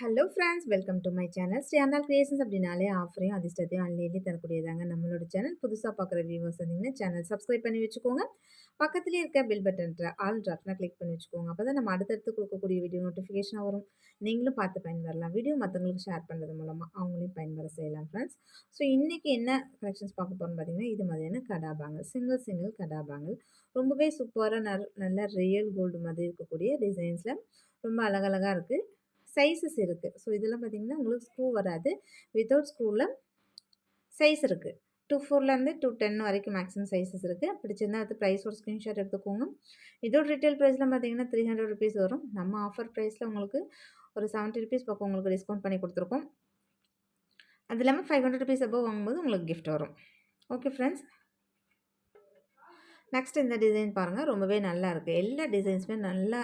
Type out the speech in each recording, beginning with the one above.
Hello friends, welcome to my channel. Channel creations அப்படின்னாலே ஆஃபரையும் அதிர்ஷ்டத்தையும் அள்ளி தரக்கூடியதாங்க நம்மளோட சேனல். புதுசாக பார்க்குற வியூவர்ஸ் வந்தீங்கன்னா சேனல் சப்ஸ்கிரைப் பண்ணி வச்சுக்கோங்க. பக்கத்துலேயே இருக்க பெல் பட்டன் ஆல் ட்ராப்னா கிளிக் பண்ணி வச்சுக்கோங்க. அப்போ தான் நம்ம அடுத்தடுத்து கொடுக்கக்கூடிய வீடியோ நோட்டிஃபிகேஷனாக வரும். நீங்களும் பார்த்து பயன்பெறலாம். வீடியோ மற்றவங்களுக்கு ஷேர் பண்ணுறது மூலமாக அவங்களையும் பயன்பெற செய்யலாம் ஃப்ரெண்ட்ஸ். ஸோ இன்றைக்கி என்ன கலெக்ஷன்ஸ் பார்க்க போகிறோம்னு பார்த்தீங்கன்னா, இது மாதிரியான கடா பேங்கிள், சிங்கிள் கடா பேங்கிள். ரொம்பவே சூப்பராக நல்ல ரியல் கோல்டு மாதிரி இருக்கக்கூடிய டிசைன்ஸில் ரொம்ப அழகழகாக இருக்குது. சைஸஸ் இருக்குது. ஸோ இதெல்லாம் பார்த்தீங்கன்னா உங்களுக்கு ஸ்க்ரூ வராது. வித்தவுட் ஸ்க்ரூவில் சைஸ் இருக்குது. 2.4லேருந்து 2.10 வரைக்கும் மேக்ஸிமம் சைஸஸ் இருக்குது. பிடிச்சிருந்தா அது ப்ரைஸோட ஸ்க்ரீன்ஷாட் எடுத்துக்கோங்க. இதோட ரீட்டைல் ப்ரைஸில் பார்த்தீங்கன்னா ₹300 வரும். நம்ம ஆஃபர் ப்ரைஸில் உங்களுக்கு ஒரு ₹70 பக்கம் உங்களுக்கு டிஸ்கவுண்ட் பண்ணி கொடுத்துருக்கோம். அது இல்லாமல் ₹500 அபோவ் வாங்கும்போது உங்களுக்கு கிஃப்ட் வரும். Okay friends. நெக்ஸ்ட் இந்த டிசைன் பாருங்கள், ரொம்பவே நல்லா இருக்குது. எல்லா டிசைன்ஸுமே நல்லா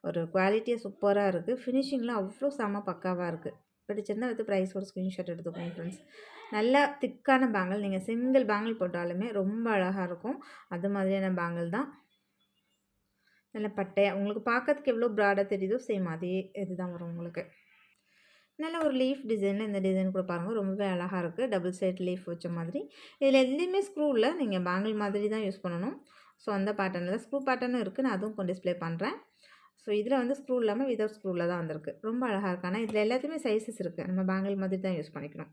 ஒரு குவாலிட்டியாக சூப்பராக இருக்குது. ஃபினிஷிங்லாம் அவ்வளோ செம பக்காவாக இருக்குது. பிடிச்சிருந்தா வந்து ப்ரைஸோட ஸ்க்ரீன்ஷாட் எடுத்துக்கோங்க ஃப்ரெண்ட்ஸ். நல்லா திக்கான பேங்கிள், நீங்கள் சிங்கிள் பேங்கிள் போட்டாலுமே ரொம்ப அழகாக இருக்கும். அது மாதிரியான பேங்கிள் தான். நல்ல பட்டையாக உங்களுக்கு பார்க்கறதுக்கு எவ்வளோ ப்ராடாக தெரியுதோ சேம் அதே இதுதான் வரும் உங்களுக்கு. நல்ல ஒரு லீஃப் டிசைனில் இந்த டிசைன் கூட பாருங்கள், ரொம்பவே அழகாக இருக்குது. டபுள் சைட் லீஃப் வச்ச மாதிரி. இதில் எதுலேயுமே ஸ்க்ரூ இல்லை, நீங்கள் பேங்கிள் மாதிரி தான் யூஸ் பண்ணணும். ஸோ அந்த பேட்டர்னில் ஸ்க்ரூ பேட்டர்னும் இருக்குது. நான் அதுவும் டிஸ்ப்ளே பண்ணுறேன். ஸோ இதில் வந்து ஸ்க்ரூ இல்லாமல் விதவுட் ஸ்க்ரூவில் தான் வந்திருக்கு. ரொம்ப அழகாக இருக்குது. ஆனால் இதில் எல்லாத்தையுமே சைஸஸ் இருக்குது. நம்ம பேங்கிள் மாதிரி தான் யூஸ் பண்ணிக்கணும்.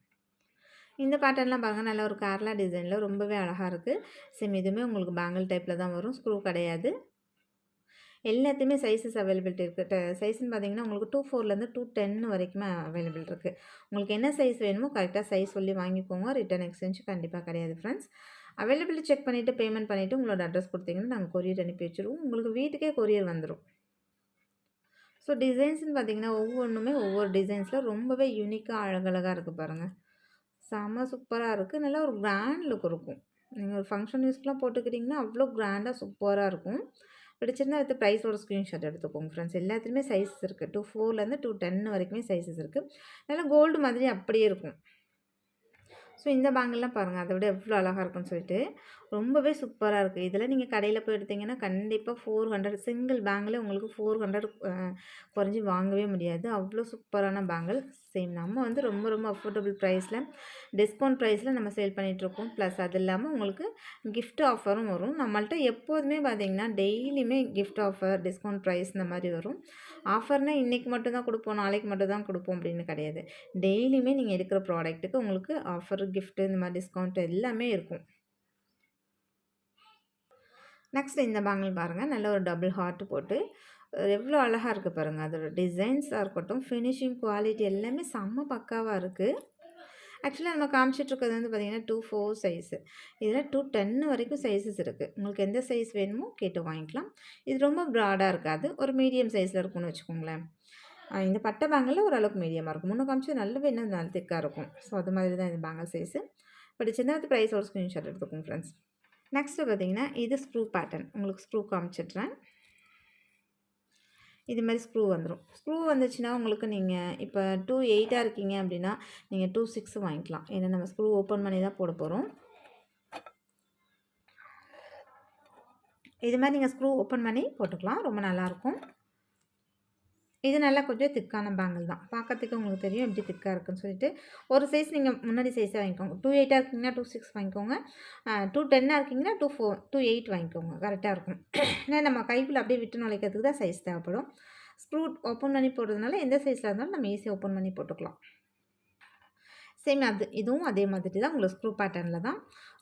இந்த பேட்டர்ன்லாம் பாருங்கள், நல்ல ஒரு கேரளா டிசைனில் ரொம்பவே அழகாக இருக்குது. சேம் இதுவுமே உங்களுக்கு பேங்கிள் டைப்பில் தான் வரும். ஸ்க்ரூ கிடையாது. எல்லாத்தையுமே சைஸஸ் அவைலபிலிட்டி இருக்குது. சைஸ்ன்னு பார்த்தீங்கன்னா உங்களுக்கு 2.4லேருந்து 2.10 வரைக்குமே அவைலபிள் இருக்குது. உங்களுக்கு என்ன சைஸ் வேணுமோ கரெக்டாக சைஸ் சொல்லி வாங்கிக்கோங்க. ரிட்டர்ன் எக்ஸ்சேஞ்ச் கண்டிப்பாக கிடையாது ஃப்ரெண்ட்ஸ். அவைலபிலிட்டி செக் பண்ணிவிட்டு பேமெண்ட் பண்ணிவிட்டு உங்களோட அட்ரஸ் கொடுத்தீங்கன்னா நாங்கள் கொரியர் அனுப்பி வச்சுருவோம். உங்களுக்கு வீட்டுக்கே கொரியர் வந்துடும். ஸோ டிசைன்ஸ்னு பார்த்தீங்கன்னா ஒவ்வொன்றுமே ஒவ்வொரு டிசைன்ஸில் ரொம்பவே யூனிக்காக அழகழகாக இருக்குது பாருங்கள். செம்ம சூப்பராக இருக்குது. நல்லா ஒரு கிராண்ட் லுக் இருக்கும். நீங்கள் ஒரு ஃபங்க்ஷன் யூஸ்க்குலாம் போட்டுக்கிட்டிங்கன்னா அவ்வளோ கிராண்டாக சூப்பராக இருக்கும். பிடிச்சிருந்தா வித் ப்ரைஸோட ஸ்க்ரீன்ஷாட் எடுத்துக்கோங்க ஃப்ரெண்ட்ஸ். எல்லாத்துலேயுமே சைஸஸ் இருக்குது. 2.4லேருந்து 2.10 வரைக்குமே சைஸஸ் இருக்குது. நல்லா கோல்டு மாதிரி அப்படியே இருக்கும். ஸோ இந்த பேங்கிள்லாம் பாருங்கள், அதை விட எவ்வளோ அழகாக இருக்குன்னு சொல்லிட்டு ரொம்பவே சூப்பராக இருக்குது. இதில் நீங்கள் கடையில் போய் எடுத்திங்கன்னா கண்டிப்பாக 400 சிங்கிள் பேங்கில் உங்களுக்கு 400 குறைஞ்சி வாங்கவே முடியாது. அவ்வளோ சூப்பரான பேங்கிள். சேம் நம்ம வந்து ரொம்ப ரொம்ப அஃபோர்டபுள் ப்ரைஸில் டிஸ்கவுண்ட் ப்ரைஸில் நம்ம சேல் பண்ணிகிட்ருக்கோம். ப்ளஸ் அது இல்லாமல் உங்களுக்கு கிஃப்ட் ஆஃபரும் வரும். நம்மள்ட்ட எப்போதுமே பார்த்திங்கன்னா டெய்லியுமே கிஃப்ட் ஆஃபர், டிஸ்கவுண்ட் ப்ரைஸ் இந்த மாதிரி வரும். ஆஃபர்னால் இன்றைக்கி மட்டும் தான் கொடுப்போம், நாளைக்கு மட்டும் தான் கொடுப்போம் அப்படின்னு கிடையாது. டெய்லியுமே நீங்கள் எடுக்கிற ப்ராடக்ட்டுக்கு உங்களுக்கு ஆஃபர், கிஃப்ட்டு இந்த மாதிரி டிஸ்கவுண்ட் எல்லாமே இருக்கும். நெக்ஸ்ட் இந்த பேங்கிள் பாருங்கள், நல்ல ஒரு டபுள் ஹார்ட் போட்டு எவ்வளோ அழகாக இருக்குது பாருங்கள். அதோட டிசைன்ஸாக இருக்கட்டும், ஃபினிஷிங் குவாலிட்டி எல்லாமே செம்ம பக்காவாக இருக்குது. ஆக்சுவலாக நம்ம காமிச்சிட்ருக்கிறது வந்து பார்த்திங்கன்னா 2.4 சைஸு. இதில் 2.10 வரைக்கும் சைஸஸ் இருக்குது. உங்களுக்கு எந்த சைஸ் வேணுமோ கேட்டு வாங்கிக்கலாம். இது ரொம்ப ப்ராடாக இருக்காது, ஒரு மீடியம் சைஸில் இருக்கும்னு வச்சுக்கோங்களேன். இந்த பட்டை பேங்கிளில் ஓரளவுக்கு மீடியமாக இருக்கும். முன்ன காமிச்சு நல்லாவே இன்னும் நல்ல திக்காக இருக்கும். ஸோ அது மாதிரி தான் இந்த பேங்கிள் சைஸு. பிடிச்சிருந்தா அது ப்ரைஸோட ஸ்க்ரீன்ஷாட் எடுத்துக்கோங்க ஃப்ரெண்ட்ஸ். நெக்ஸ்ட்டு பார்த்திங்கன்னா இது ஸ்க்ரூ பேட்டர்ன். உங்களுக்கு ஸ்க்ரூ காமிச்சிட்றேன். இது மாதிரி ஸ்க்ரூ வந்துடும். ஸ்க்ரூ வந்துச்சுன்னா உங்களுக்கு நீங்கள் இப்போ 2.8 இருக்கீங்க அப்படின்னா நீங்கள் 2.6 வாங்கிக்கலாம். ஏன்னா நம்ம ஸ்க்ரூ ஓப்பன் பண்ணி தான் போட போகிறோம். இது மாதிரி நீங்கள் ஸ்க்ரூ ஓப்பன் பண்ணி போட்டுக்கலாம். ரொம்ப நல்லாயிருக்கும். இது நல்லா கொஞ்சம் திக்கான பேங்கிள் தான். பார்க்கறதுக்கு உங்களுக்கு தெரியும் எப்படி திக்காக இருக்குன்னு சொல்லிட்டு. ஒரு சைஸ் நீங்கள் முன்னாடி சைஸாக வாங்கிக்கோங்க. 2.8 இருக்கீங்கன்னா 2.6 வாங்கிக்கோங்க. 2.10 இருக்கீங்கன்னா 2.8 வாங்கிக்கோங்க. கரெக்டாக இருக்கும். ஏன்னா நம்ம கைக்குள்ளே அப்படியே விட்டு நுழைக்கிறதுக்கு தான் சைஸ் தேவைப்படும். ஸ்க்ரூ ஓப்பன் பண்ணி போடுறதுனால எந்த சைஸில் இருந்தாலும் நம்ம ஈஸியாக ஓப்பன் பண்ணி போட்டுக்கலாம். சேம் இதுவும் அதே மாதிரி தான் உங்களுக்கு ஸ்க்ரூ பேட்டர்னில் தான்.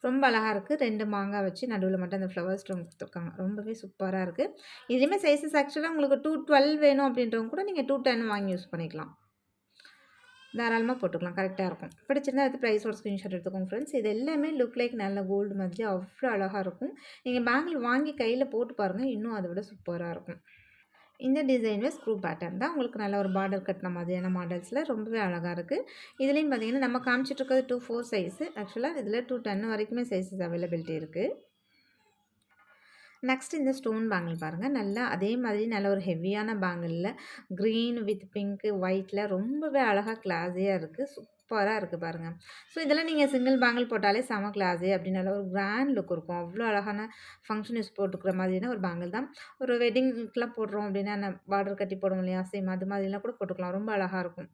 ரொம்ப அழகாக இருக்குது. 2 மாங்காய் வச்சு நடுவில் மட்டும் அந்த ஃப்ளவர் ஸ்டோன் கொடுத்துருக்காங்க. ரொம்பவே சூப்பராக இருக்குது. இதுலேயுமே சைஸஸ் ஆக்சுவலாக உங்களுக்கு 2.12 வேணும் அப்படின்றவங்க கூட நீங்கள் 2.10 வாங்கி யூஸ் பண்ணிக்கலாம். தாராளமாக போட்டுக்கலாம், கரெக்டாக இருக்கும். பிடிச்சிருந்தா அது ப்ரைஸோட ஸ்க்ரீன்ஷாட் எடுத்துக்கோங்க ஃப்ரெண்ட்ஸ். இது எல்லாமே லுக் லைக் நல்ல கோல்டு மாதிரி அவ்வளோ அழகாக இருக்கும். நீங்கள் பேங்கிள் வாங்கி கையில் போட்டு பாருங்கள், இன்னும் அதை விட சூப்பராக இருக்கும். இந்த டிசைனில் ஸ்க்ரூ பேட்டர்ன் தான். உங்களுக்கு நல்ல ஒரு பார்டர் கட்டின மாதிரியான மாடல்ஸில் ரொம்பவே அழகாக இருக்குது. இதுலேயும் பார்த்திங்கன்னா நம்ம காமிச்சிட்ருக்கிறது 2.4 சைஸு. ஆக்சுவலாக இதில் 2.10 வரைக்குமே சைஸஸ் அவைலபிலிட்டி இருக்குது. நெக்ஸ்ட் இந்த ஸ்டோன் பேங்கிள் பாருங்கள். நல்லா அதே மாதிரி நல்ல ஒரு ஹெவியான பேங்கிளில் க்ரீன் வித் பிங்க்கு ஒயிட்டில் ரொம்பவே அழகாக கிளாஸியாக இருக்குது. சூப்பராக இருக்குது பாருங்கள். ஸோ இதெல்லாம் நீங்கள் சிங்கிள் பேங்கிள் போட்டாலே செம கிளாஸு அப்படின்னு நல்ல ஒரு கிராண்ட் லுக் இருக்கும். அவ்வளோ அழகான ஃபங்க்ஷன் யூஸ் போட்டுக்கிற மாதிரியான ஒரு பேங்கிள் தான். ஒரு வெட்டிங்க்குலாம் போடுறோம் அப்படின்னா பார்டர் கட்டி போடுவோம் இல்லையா, சேம் அது மாதிரிலாம் கூட போட்டுக்கலாம். ரொம்ப அழகாக இருக்கும்.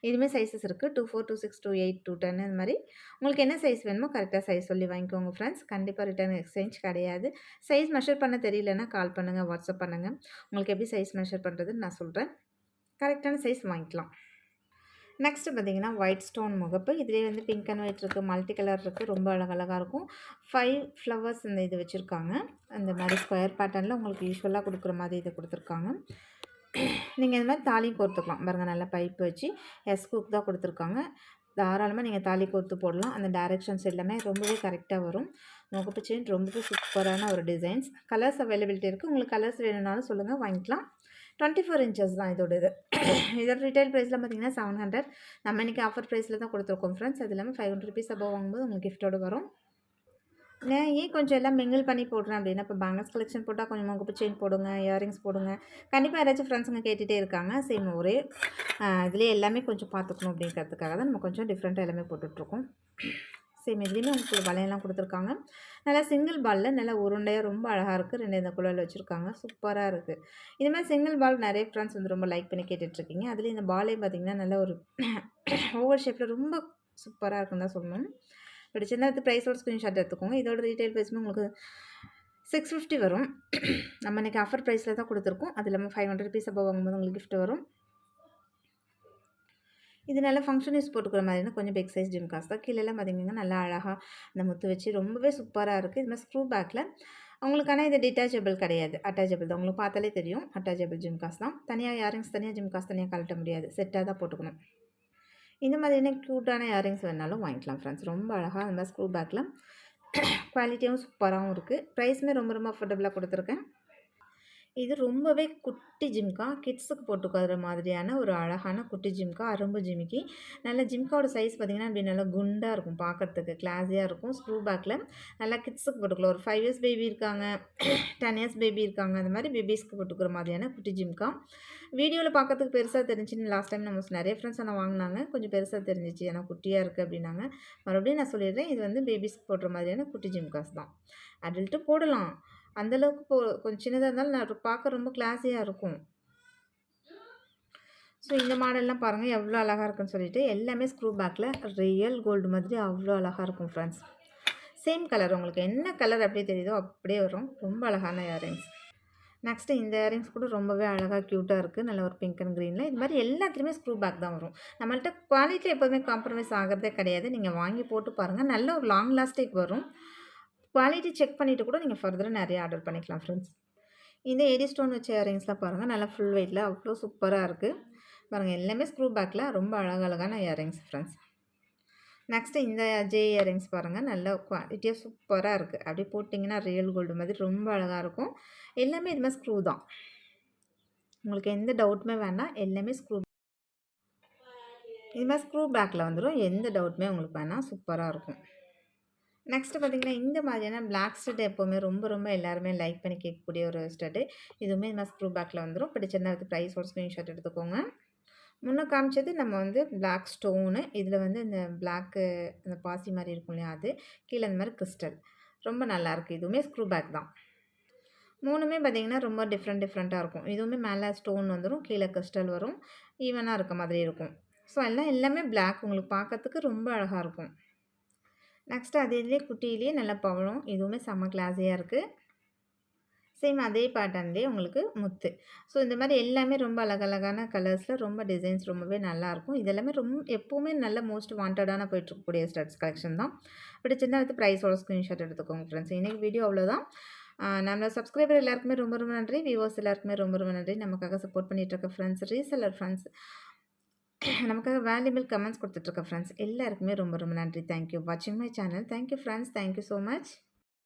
இதுவுமே சைஸஸ் இருக்குது. 24, 26, 28, 210 இந்த மாதிரி உங்களுக்கு என்ன சைஸ் வேணுமோ கரெக்டாக சைஸ் சொல்லி வாங்கிக்கோங்க ஃப்ரெண்ட்ஸ். கண்டிப்பாக ரிட்டர்ன் எக்ஸ்சேஞ்ச் கிடையாது. சைஸ் மெஷர் பண்ண தெரியலன்னா கால் பண்ணுங்கள், வாட்ஸ்அப் பண்ணுங்கள். உங்களுக்கு எப்படி சைஸ் மெஷர் பண்ணுறதுன்னு நான் சொல்கிறேன். கரெக்டான சைஸ் வாங்கிக்கலாம். நெக்ஸ்ட்டு பார்த்தீங்கன்னா ஒயிட் ஸ்டோன் முகப்பு. இதிலே வந்து பிங்க் அண்ட் ஒயிட் இருக்குது, மல்டி கலர் இருக்குது. ரொம்ப அழகழகாக இருக்கும். 5 ஃப்ளவர்ஸ் இந்த இது வச்சுருக்காங்க. அந்த மாதிரி ஸ்கொயர் பேட்டர்னில் உங்களுக்கு யூஸ்வலாக கொடுக்குற மாதிரி இதை கொடுத்துருக்காங்க. நீங்கள் இந்த மாதிரி தாலியும் கோர்த்துக்கலாம் பாருங்கள். நல்லா பைப் வச்சு எஸ்கூக் தான் கொடுத்துருக்காங்க. தாராளமாக நீங்கள் தாலி கோர்த்து போடலாம். அந்த டைரெக்ஷன்ஸ் எல்லாமே ரொம்பவே கரெக்டாக வரும். முகப்பு செயின் ரொம்பவே சூப்பரான ஒரு டிசைன்ஸ். கலர்ஸ் அவைலபிலிட்டி இருக்குது. உங்களுக்கு கலர்ஸ் வேணும்னாலும் சொல்லுங்கள், வாங்கிக்கலாம். 24 இன்ச்சஸ் தான் இதோட இது. இதோட ரீட்டைல் ப்ரைஸில் பார்த்தீங்கன்னா 700. நம்ம இன்றைக்கி ஆஃபர் ப்ரைஸில் தான் கொடுத்துருக்கோம் ஃப்ரெண்ட்ஸ். அது இல்லாமல் 500 ருபீஸ் அபவ் வாங்கும்போது உங்களுக்கு கிஃப்ட்டோடு வரும். நான் ஏன் கொஞ்சம் எல்லாம் மிங்கிள் பண்ணி போடுறேன் அப்படின்னா, இப்போ பேங்கிள்ஸ் கலெக்ஷன் போட்டால் கொஞ்சம் முகப்பு செயின் போடுங்க, இயரிங்ஸ் போடுங்க. கண்டிப்பாக யாராச்சும் ஃப்ரெண்ட்ஸுங்க கேட்டுகிட்டே இருக்காங்க. சேம் ஒரே இதுலேயே எல்லாமே கொஞ்சம் பார்த்துக்கணும் அப்படிங்கிறதுக்காக தான் நம்ம கொஞ்சம் டிஃப்ரெண்ட்டாக எல்லாமே போட்டுட்ருக்கோம். சேம் இதுலேயுமே உங்களுக்கு வளையெல்லாம் கொடுத்துருக்காங்க. நல்லா சிங்கிள் பாலில் நல்லா உருண்டையாக ரொம்ப அழகாக இருக்குது. 2 இந்த குழல் வச்சுருக்காங்க. சூப்பராக இருக்குது. இது மாதிரி சிங்கிள் பால் நிறைய ஃப்ரெண்ட்ஸ் வந்து ரொம்ப லைக் பண்ணி கேட்டுட்ருக்கீங்க. அதுலேயும் இந்த பாலே பார்த்திங்கன்னா நல்ல ஒரு ஓவர் ஷேப்பில் ரொம்ப சூப்பராக இருக்குன்னு தான் சொல்லணும். பிடிச்சிருந்தா அது ப்ரைஸோட ஸ்க்ரீன்ஷாட் எடுத்துக்கோங்க. இதோட ரீட்டைல் ப்ரைஸுமே உங்களுக்கு 650 வரும். நம்ம இன்றைக்கி ஆஃபர் ப்ரைஸில் தான் கொடுத்துருக்கோம். அது இல்லாமல் 500 ருபீஸ் அபவ் வாங்கும்போது உங்களுக்கு கிஃப்ட் வரும். இது நல்லா ஃபங்க்ஷன் யூஸ் போட்டுக்கிற மாதிரினா கொஞ்சம் பிக் சைஸ் ஜிம்காஸ் தான். கீழெல்லாம் பார்த்திங்கன்னா நல்லா அழகாக அந்த முத்து வச்சு ரொம்பவே சூப்பராக இருக்குது. இது மாதிரி ஸ்க்ரூ பேக்கில் உங்களுக்கு. ஆனால் இது டிட்டாச்சபிள் கிடையாது, அட்டாச்சபிள் தான். உங்களுக்கு பார்த்தாலே தெரியும் அட்டாச்சபிள் ஜிம்காஸ் தான். தனியாக இயரிங்ஸ் தனியாக ஜிம்காஸ் தனியாக கழட்ட முடியாது, செட்டாக தான் போட்டுக்கணும். இந்த மாதிரியான க்யூட்டான இயரிங்ஸ் வேணாலும் வாங்கிக்கலாம் ஃப்ரெண்ட்ஸ். ரொம்ப அழகாக அந்த மாதிரி ஸ்க்ரூ பேக்கில் குவாலிட்டியும் சூப்பராகவும் இருக்குது. ப்ரைஸுமே ரொம்ப ரொம்ப அஃபோர்டபுளாக கொடுத்துருக்கேன். இது ரொம்பவே குட்டி ஜிம்கா, கிட்ஸுக்கு போட்டுக்கிற மாதிரியான ஒரு அழகான குட்டி ஜிம்கா, அரும்பு ஜிமிக்கி. நல்ல ஜிம்காவோட சைஸ் பார்த்திங்கன்னா அப்படி நல்லா குண்டாக இருக்கும், பார்க்குறதுக்கு கிளாஸியாக இருக்கும். ஸ்க்ரூ பேக்கில் நல்லா கிட்ஸுக்கு போட்டுக்கலாம். ஒரு 5 இயர்ஸ் பேபி இருக்காங்க, 10 இயர்ஸ் பேபி இருக்காங்க, அந்த மாதிரி பேபிஸ்க்கு போட்டுக்கிற மாதிரியான குட்டி ஜிம்கா. வீடியோவில் பார்க்கறதுக்கு பெருசாக தெரிஞ்சுன்னு லாஸ்ட் டைம் நம்ம நிறைய ஃப்ரெண்ட்ஸ் ஆனால் வாங்கினாங்க. கொஞ்சம் பெருசாக தெரிஞ்சிச்சு, ஏன்னா குட்டியாக இருக்குது அப்படின்னாங்க. மறுபடியும் நான் சொல்லிடுறேன், இது வந்து பேபிஸ்க்கு போடுற மாதிரியான குட்டி ஜிம்காஸ் தான். அடல்ட்டு போடலாம். அந்தளவுக்கு கொஞ்சம் சின்னதாக இருந்தாலும் நான் பார்க்க ரொம்ப கிளாஸியாக இருக்கும். ஸோ இந்த மாடல்லாம் பாருங்கள் எவ்வளோ அழகாக இருக்குன்னு சொல்லிட்டு. எல்லாமே ஸ்க்ரூ பேக்கில் ரியல் கோல்டு மாதிரி அவ்வளோ அழகாக இருக்கும் ஃப்ரெண்ட்ஸ். சேம் கலர், உங்களுக்கு என்ன கலர் அப்படியே தெரியுதோ அப்படியே வரும். ரொம்ப அழகான இயரிங்ஸ். நெக்ஸ்ட்டு இந்த இயரிங்ஸ் கூட ரொம்பவே அழகாக க்யூட்டாக இருக்குது. நல்ல ஒரு பிங்க் அண்ட் க்ரீனில். இது மாதிரி எல்லாத்துலேயுமே ஸ்க்ரூ பேக் தான் வரும். நம்மள்ட்ட குவாலிட்டி எப்போதுமே காம்ப்ரமைஸ் ஆகிறதே கிடையாது. நீங்கள் வாங்கி போட்டு பாருங்கள், நல்ல ஒரு லாங் லாஸ்டிக் வரும். குவாலிட்டி செக் பண்ணிவிட்டு கூட நீங்கள் ஃபர்தராக நிறைய ஆர்டர் பண்ணிக்கலாம் ஃப்ரெண்ட்ஸ். இந்த ஏடி ஸ்டோன் வச்ச இயரிங்ஸ்லாம் பாருங்கள், நல்லா ஃபுல் வெயிட்டில் அவ்வளோ சூப்பராக இருக்குது பாருங்கள். எல்லாமே ஸ்க்ரூ பேக்கில் ரொம்ப அழகழகான இயரிங்ஸ் ஃப்ரெண்ட்ஸ். நெக்ஸ்ட்டு இந்த ஜே இயரிங்ஸ் பாருங்கள், நல்ல குவாலிட்டியாக சூப்பராக இருக்குது. அப்படியே போட்டிங்கன்னா ரியல் கோல்டு மாதிரி ரொம்ப அழகாக இருக்கும். எல்லாமே இது மாதிரி ஸ்க்ரூ தான். உங்களுக்கு எந்த டவுட்டுமே வேண்டாம், எல்லாமே ஸ்க்ரூ. இது மாதிரி ஸ்க்ரூ பேக்கில் வந்துடும், எந்த டவுட்டுமே உங்களுக்கு வேணாம், சூப்பராக இருக்கும். நெக்ஸ்ட்டு பார்த்திங்கன்னா இந்த மாதிரியான பிளாக் ஸ்டட் எப்போவுமே ரொம்ப ரொம்ப எல்லாருமே லைக் பண்ணி கேட்கக்கூடிய ஒரு ஸ்டட்டு. இதுவுமே இந்த மாதிரி ஸ்க்ரூ பேக்கில் வந்துடும். பிடிச்சிருந்தா வித் ப்ரைஸோட ஸ்க்ரீன்ஷாட் எடுத்துக்கோங்க. முன்னே காமிச்சது நம்ம வந்து பிளாக் ஸ்டோனு, இதில் வந்து இந்த பிளாக்கு அந்த பாசி மாதிரி இருக்கும் இல்லையா, அது கீழே இந்த மாதிரி கிறிஸ்டல் ரொம்ப நல்லாயிருக்கு. இதுவுமே ஸ்க்ரூ பேக் தான். 3மே பார்த்திங்கன்னா ரொம்ப டிஃப்ரெண்ட்டாக இருக்கும். இதுவுமே மேலே ஸ்டோன் வந்துடும், கீழே கிறிஸ்டல் வரும், ஈவனாக இருக்க மாதிரி இருக்கும். ஸோ எல்லாமே பிளாக், உங்களுக்கு பார்க்கறதுக்கு ரொம்ப அழகாக இருக்கும். நெக்ஸ்ட்டு அது இதுலேயே குட்டியிலேயே நல்ல பவளம், இதுவுமே செம்ம கிளாஸியாக இருக்குது. சேம் அதே பேட்டர்ன்லேயே உங்களுக்கு முத்து. ஸோ இந்த மாதிரி எல்லாமே ரொம்ப அழகழகான கலர்ஸில் ரொம்ப டிசைன்ஸ் ரொம்பவே நல்லாயிருக்கும். இதெல்லாமே எப்போவுமே நல்ல மோஸ்ட் வாண்டடான போயிட்டுருக்கக்கூடிய ஸ்டட்ஸ் கலெக்ஷன் தான். பிடிச்சிருந்தா வந்து ப்ரைஸோட ஸ்க்ரீன்ஷாட் எடுத்துக்கோங்க ஃப்ரெண்ட்ஸ். இன்றைக்கி வீடியோ அவ்வளோதான். நம்ம சப்ஸ்கிரைபர் எல்லாருக்குமே ரொம்ப ரொம்ப நன்றி. வியூவர்ஸ் எல்லாருக்குமே ரொம்ப ரொம்ப நன்றி. நமக்காக சப்போர்ட் பண்ணிகிட்ருக்க ஃப்ரெண்ட்ஸ், ரீசெல்லர் ஃப்ரெண்ட்ஸ், நமக்காக வேல்யூபிள் கமெண்ட்ஸ் கொடுத்துட்ருக்க ஃப்ரெண்ட்ஸ் எல்லாருக்குமே ரொம்ப ரொம்ப நன்றி. தேங்க்யூ வாட்சிங் my channel. Thank you friends. Thank you so much.